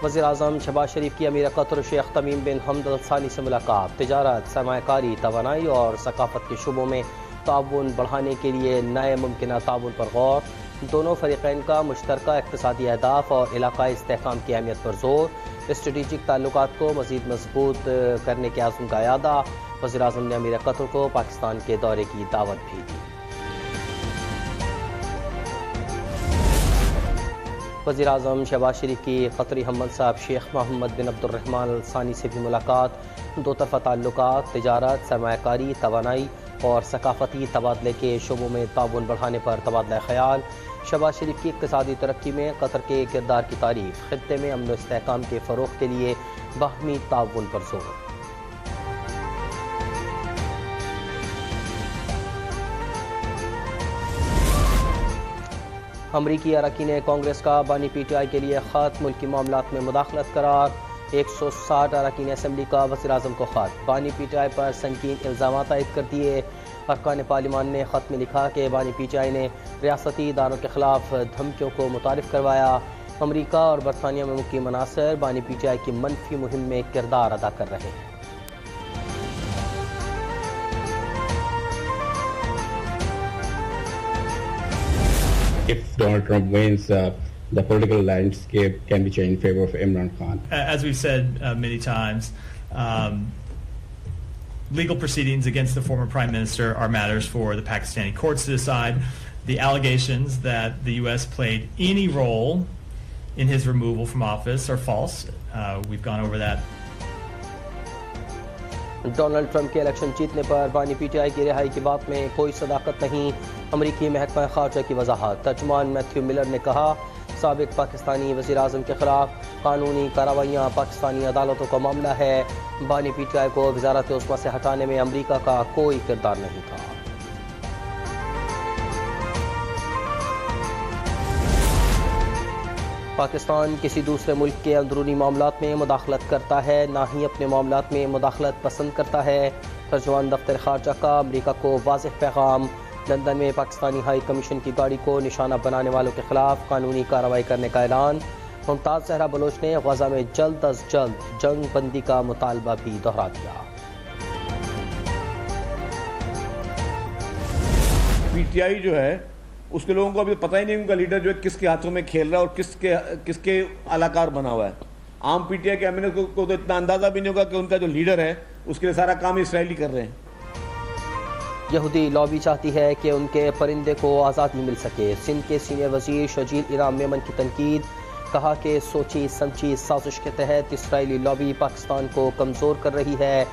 وزیر اعظم شہباز شریف کی امیر قطر شیخ تمیم بن حمد ال ثانی سے ملاقات۔ تجارت، سرمایہ کاری، توانائی اور ثقافت کے شعبوں میں تعاون بڑھانے کے لیے نئے ممکنہ تعاون پر غور۔ دونوں فریقین کا مشترکہ اقتصادی اہداف اور علاقائی استحکام کی اہمیت پر زور۔ اسٹریٹجک تعلقات کو مزید مضبوط کرنے کے عزم کا اعادہ۔ وزیر اعظم نے امیر قطر کو پاکستان کے دورے کی دعوت بھی دی۔ وزیر اعظم شہباز شریف کی قطری ہم منصب شیخ محمد بن عبد الرحمن ال ثانی سے بھی ملاقات۔ دو طرفہ تعلقات، تجارت، سرمایہ کاری، توانائی اور ثقافتی تبادلے کے شعبوں میں تعاون بڑھانے پر تبادلہ خیال۔ شہباز شریف کی اقتصادی ترقی میں قطر کے کردار کی تعریف۔ خطے میں امن و استحکام کے فروغ کے لیے باہمی تعاون پر زور۔ امریکی اراکین کانگریس کا بانی پی ٹی آئی کے لیے خط، ملکی معاملات میں مداخلت قرار۔ 160 اراکین اسمبلی کا وزیر اعظم کو خط، بانی پی ٹی آئی پر سنگین الزامات عائد کر دیے۔ ارکان پارلیمان نے خط میں لکھا کہ بانی پی ٹی آئی نے ریاستی اداروں کے خلاف دھمکیوں کو متعارف کروایا۔ امریکہ اور برطانیہ میں مقیم عناصر بانی پی ٹی آئی کی منفی مہم میں کردار ادا کر رہے ہیں۔ If Donald Trump wins, the political landscape can be changed in favor of Imran Khan. As we've said many times, legal proceedings against the former Prime Minister are matters for the Pakistani courts to decide. The allegations that the U.S. played any role in his removal from office are false. We've gone over that. Donald Trump کے election جیتنے پر بانی P T I کی رہائی کی بات میں کوئی صداقت نہیں۔ امریکی محکمہ خارجہ کی وضاحت۔ ترجمان میتھیو ملر نے کہا، سابق پاکستانی وزیر اعظم کے خلاف قانونی کارروائیاں پاکستانی عدالتوں کا معاملہ ہے۔ بانی پی ٹی آئی کو وزارت عظمیٰ سے ہٹانے میں امریکہ کا کوئی کردار نہیں تھا۔ پاکستان کسی دوسرے ملک کے اندرونی معاملات میں مداخلت کرتا ہے، نہ ہی اپنے معاملات میں مداخلت پسند کرتا ہے۔ ترجمان دفتر خارجہ کا امریکہ کو واضح پیغام۔ لندن میں پاکستانی ہائی کمیشن کی گاڑی کو نشانہ بنانے والوں کے خلاف قانونی کارروائی کرنے کا اعلان۔ ممتاز زہرا بلوچ نے غزہ میں جلد از جلد جنگ بندی کا مطالبہ بھی دہرا دیا۔ پی ٹی آئی جو ہے اس کے لوگوں کو ابھی پتہ ہی نہیں ان کا لیڈر جو ہے کس کے ہاتھوں میں کھیل رہا ہے اور کس کے علاقار بنا ہوا ہے۔ عام پی ٹی آئی کے ایم این اے کو تو اتنا اندازہ بھی نہیں ہوگا کہ ان کا جو لیڈر ہے اس کے لیے سارا کام اسرائیلی کر رہے ہیں۔ یہودی لابی چاہتی ہے کہ ان کے پرندے کو آزادی مل سکے۔ سندھ کے سینئر وزیر شجیل ایران میمن کی تنقید، کہا کہ سوچی سمجھی سازش کے تحت اسرائیلی لابی پاکستان کو کمزور کر رہی ہے۔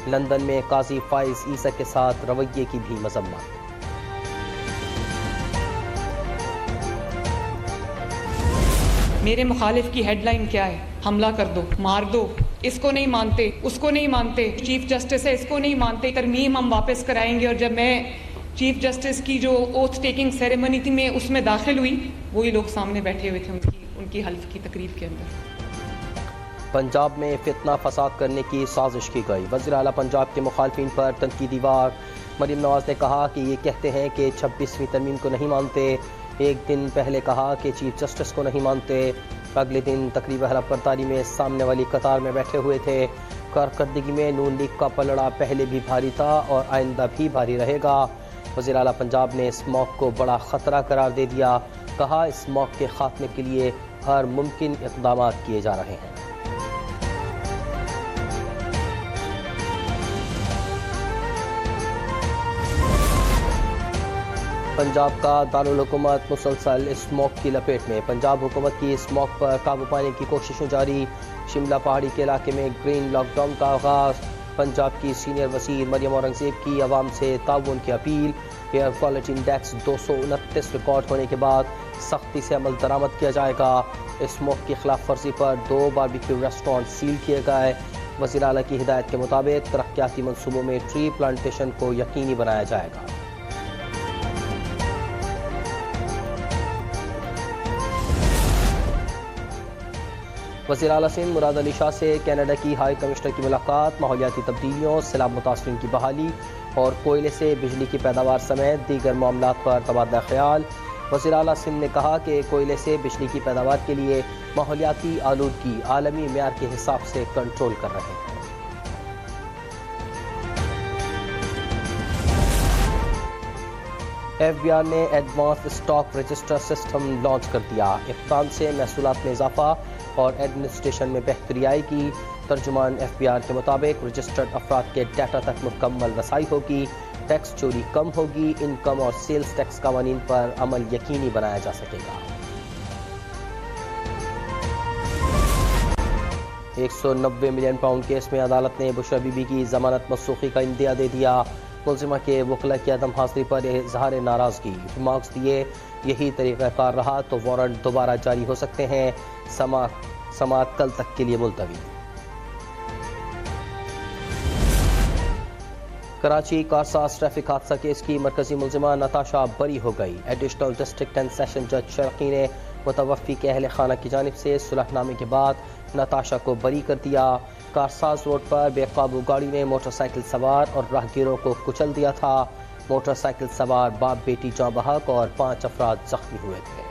لندن میں قاضی فائز عیسیٰ کے ساتھ رویے کی بھی مذمت۔ میرے مخالف کی ہیڈ لائن کیا ہے؟ حملہ کر دو، مار دو، اس کو نہیں مانتے، اس کو نہیں مانتے، چیف جسٹس ہے اس کو نہیں مانتے، ترمیم ہم واپس کرائیں گے۔ اور جب میں چیف جسٹس کی جو اوتھ ٹیکنگ سیریمنی تھی میں اس میں داخل ہوئی، وہی لوگ سامنے بیٹھے ہوئے تھے ان کی حلف کی تقریب کے اندر۔ پنجاب میں فتنہ فساد کرنے کی سازش کی گئی، وزیر اعلیٰ پنجاب کے مخالفین پر تنقیدی وار۔ مریم نواز نے کہا کہ یہ کہتے ہیں کہ 26ویں ترمیم کو نہیں مانتے، ایک دن پہلے کہا کہ چیف جسٹس کو نہیں مانتے، اگلے دن تقریب حلف برداری میں سامنے والی قطار میں بیٹھے ہوئے تھے۔ کارکردگی میں نون لیگ کا پلڑا پہلے بھی بھاری تھا اور آئندہ بھی بھاری رہے گا۔ وزیر اعلیٰ پنجاب نے اسموگ کو بڑا خطرہ قرار دے دیا، کہا اسموگ کے خاتمے کے لیے ہر ممکن اقدامات کیے جا رہے ہیں۔ پنجاب کا دارالحکومت مسلسل اسموگ کی لپیٹ میں، پنجاب حکومت کی اسموگ پر قابو پانے کی کوششیں جاری۔ شملہ پہاڑی کے علاقے میں گرین لاک ڈاؤن کا آغاز۔ پنجاب کی سینئر وزیر مریم اورنگزیب کی عوام سے تعاون کی appeal. Air quality index 229 record ہونے کے بعد سختی سے عمل درآمد کیا جائے گا۔ اسموگ کی خلاف ورزی پر 2 باربیکیو ریسٹورانٹ سیل کیے گئے۔ وزیر اعلیٰ کی ہدایت کے مطابق ترقیاتی منصوبوں میں ٹری پلانٹیشن کو یقینی بنایا جائے گا۔ وزیر اعلیٰ سندھ مراد علی شاہ سے کینیڈا کی ہائی کمشنر کی ملاقات۔ ماحولیاتی تبدیلیوں، سیلاب متاثرین کی بحالی اور کوئلے سے بجلی کی پیداوار سمیت دیگر معاملات پر تبادلہ خیال۔ وزیر اعلیٰ سندھ نے کہا کہ کوئلے سے بجلی کی پیداوار کے لیے ماحولیاتی آلودگی عالمی معیار کے حساب سے کنٹرول کر رہے ہیں۔ ایف بی آر نے advance stock register system launch کر دیا۔ اقدام سے محصولات میں اضافہ اور ایڈمنسٹریشن میں بہتری آئے گی۔ ترجمان ایف بی آر کے مطابق رجسٹرڈ افراد کے ڈیٹا تک مکمل رسائی ہوگی، ٹیکس چوری کم ہوگی، انکم اور سیلز ٹیکس قوانین پر عمل یقینی بنایا جا سکے گا۔ 190 ملین پاؤنڈ کیس میں عدالت نے بشرا بی بی کی ضمانت منسوخی کا اندیا دے دیا۔ ملزمہ کے وکلا کی عدم حاضری پر اظہار ناراضگی، ریمارکس دیے یہی طریقہ کار رہا تو وارنٹ دوبارہ جاری ہو سکتے ہیں، سماعت کل تک کے لیے ملتوی۔ کراچی کارساز ٹریفک حادثہ کیس کی مرکزی ملزمہ نتاشا بری ہو گئی۔ ایڈیشنل ڈسٹرکٹ اینڈ سیشن جج شرقی نے متوفی کے اہل خانہ کی جانب سے صلح نامے کے بعد نتاشا کو بری کر دیا۔ کارساز روڈ پر بے قابو گاڑی نے موٹر سائیکل سوار اور راہگیروں کو کچل دیا تھا۔ موٹر سائیکل سوار باپ بیٹی جاں بحق اور 5 افراد زخمی ہوئے تھے۔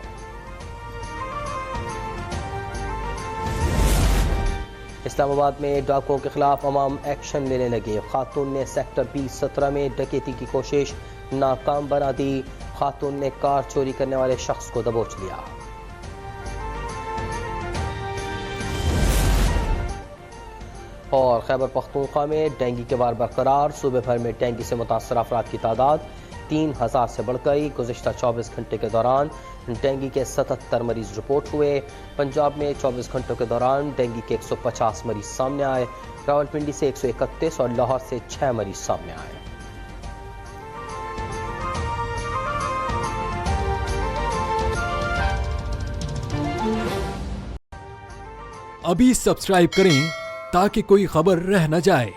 اسلام آباد میں ڈاکوؤں کے خلاف عوام ایکشن لینے لگے۔ خاتون نے سیکٹر 20-17 میں ڈکیتی کی کوشش ناکام بنا دی۔ خاتون نے کار چوری کرنے والے شخص کو دبوچ لیا۔ اور خیبر پختونخوا میں ڈینگی کے وار برقرار، صوبے بھر میں ڈینگی سے متاثرہ افراد کی تعداد 3000 سے بڑھ گئی۔ گزشتہ 24 گھنٹے کے دوران ڈینگی کے 77 مریض رپورٹ ہوئے۔ پنجاب میں 24 گھنٹوں کے دوران ڈینگی کے 150 مریض سامنے آئے۔ راولپنڈی سے 131 اور لاہور سے 6 مریض سامنے آئے۔ ابھی سبسکرائب کریں تاکہ کوئی خبر رہ نہ جائے۔